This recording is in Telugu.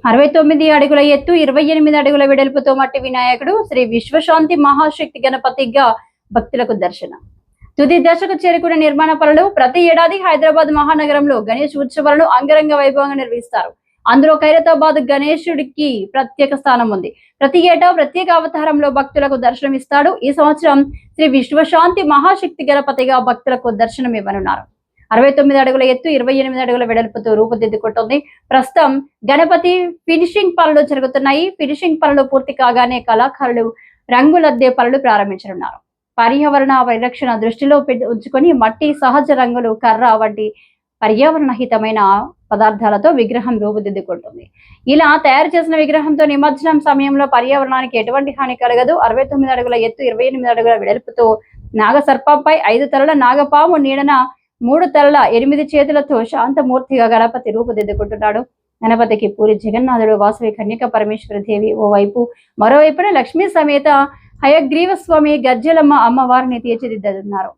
69 అడుగుల ఎత్తు 28 అడుగుల వెడల్పుతో మట్టి వినాయకుడు శ్రీ విశ్వశాంతి మహాశక్తి గణపతిగా భక్తులకు దర్శనం. తుది దశకు చేరుకున్న నిర్మాణ పనులు. ప్రతి ఏడాది హైదరాబాద్ మహానగరంలో గణేష్ ఉత్సవాలను అంగరంగ వైభవంగా నిర్వహిస్తారు. అందులో ఖైరతాబాద్ గణేశుడికి ప్రత్యేక స్థానం ఉంది. ప్రతి ఏటా ప్రత్యేక అవతారంలో భక్తులకు దర్శనం ఇస్తాడు. ఈ సంవత్సరం శ్రీ విశ్వశాంతి మహాశక్తి గణపతిగా భక్తులకు దర్శనం ఇవ్వనున్నారు. 69 అడుగుల ఎత్తు 28 అడుగుల వెడల్పుతో రూపుదిద్దుకుంటుంది. ప్రస్తుతం గణపతి ఫినిషింగ్ పనులు జరుగుతున్నాయి. ఫినిషింగ్ పనులు పూర్తి కాగానే కళాకారులు రంగులద్దే పనులు ప్రారంభించనున్నారు. పర్యావరణ పరిరక్షణ దృష్టిలో ఉంచుకొని మట్టి, సహజ రంగులు, కర్ర వంటి పర్యావరణ హితమైన పదార్థాలతో విగ్రహం రూపుదిద్దుకుంటుంది. ఇలా తయారు చేసిన విగ్రహంతో నిమజ్జనం సమయంలో పర్యావరణానికి ఎటువంటి హాని కలగదు. 69 అడుగుల ఎత్తు 28 అడుగుల వెడల్పుతో నాగసర్పంపై 5 తలల నాగపాము నీడన 3 తలల 8 చేతులతో శాంతమూర్తిగా గణపతి రూపుదిద్దుకుంటున్నాడు. గణపతికి పూరి జగన్నాథుడు, వాసవి కన్యక పరమేశ్వరి దేవి ఓవైపు, మరోవైపున లక్ష్మీ సమేత హయగ్రీవ స్వామి, గజ్జలమ్మ అమ్మవారిని తీర్చిదిద్దుతున్నారు.